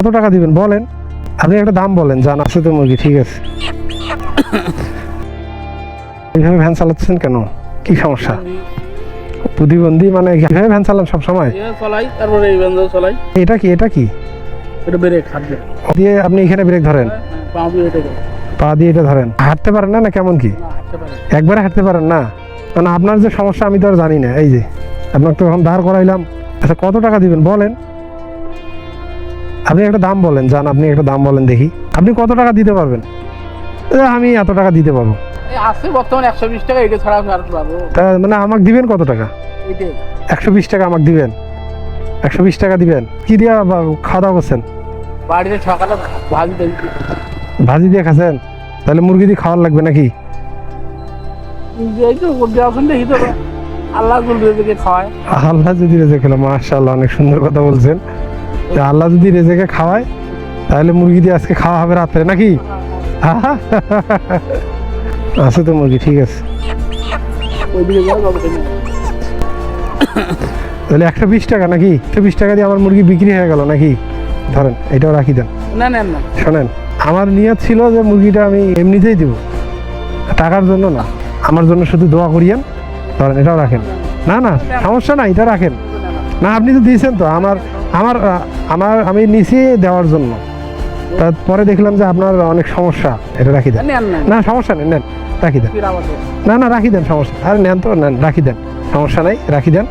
কত টাকা দিবেন বলেন, আপনি একটা দাম বলেন। জান আছে তো মুরগি, ঠিক আছে। এইভাবে ভ্যান চালাচ্ছেন কেন, কি সমস্যা? প্রতিবন্ধী মানে কিভাবে ভ্যান চালান সব সময়? চালাই, তারপরে এই বন্ধ চালাই। এটা কি, এটা কি এটা ব্রেক হাত দিয়ে আপনি এখানে ব্রেক ধরেন, পা দিয়ে এটা পা দিয়ে এটা ধরেন? হাঁটতে পারেন না, না কেমন কি? হাঁটতে পারে। একবারে হাঁটতে পারেন না? মানে আপনার যে সমস্যা আমি তো আর জানি না। এই যে আপনাকে তো এখন দাঁড় করাইলাম। আচ্ছা কত টাকা দিবেন বলেন, আপনি একটা দাম বলেন। জান আপনি একটা দাম বলেন দেখি, আপনি কত টাকা দিতে পারবেন? আমি এত টাকা দিতে পারবো। এই আছে বর্তমানে 120 টাকা, এটা ছাড়া আমি আর পাবো। তা মানে আমাকে দিবেন কত টাকা? এটাই 120 টাকা আমাকে দিবেন? 120 টাকা দিবেন? কি দিয়া খাওয়া দাওয়া করছেন? বাড়িতে সকালে ভাজি দেই। ভাজি দিয়ে খাচ্ছেন? তাহলে মুরগি দিয়ে খাওয়ার লাগবে নাকি? এই তো করতে আসুন দেখি তো, আল্লাহ গুলবে দিকে খাওয়ায়। আল্লাহ যদি রেজেকে খেলো, মাশাআল্লাহ অনেক সুন্দর কথা বলছেন। তা আল্লাহ যদি রেজেকে খাওয়ায় তাহলে মুরগি দিয়ে আজকে খাওয়া হবে রাত্রে নাকি? আছে তো মুরগি, ঠিক আছে। ওইদিকে যাও বাবু। তাহলে 120 টাকা নাকি? 120 টাকা দিয়ে আমার মুরগি বিক্রি হয়ে গেল নাকি? ধরেন এটাও রাখি দেন। না না না, শোনেন, আমার নিয়ত ছিল যে মুরগিটা আমি এমনিতেই দিব, টাকার জন্য না, আমার জন্য শুধু দোয়া করিয়েন। ধরেন এটাও রাখেন। না না সমস্যা না, এটা রাখেন। না আপনি তো দিয়েছেন তো, আমার আমার আমার আমি নিচে দেওয়ার জন্য। তারপরে দেখলাম যে আপনার অনেক সমস্যা, এটা রাখি দেন। নেন না না সমস্যা নেই, নেন রাখি দেন। ফির আমাকে না না রাখি দেন, সমস্যা। আরে নেন তো, নেন রাখি দেন, সমস্যা নাই, রাখি দেন।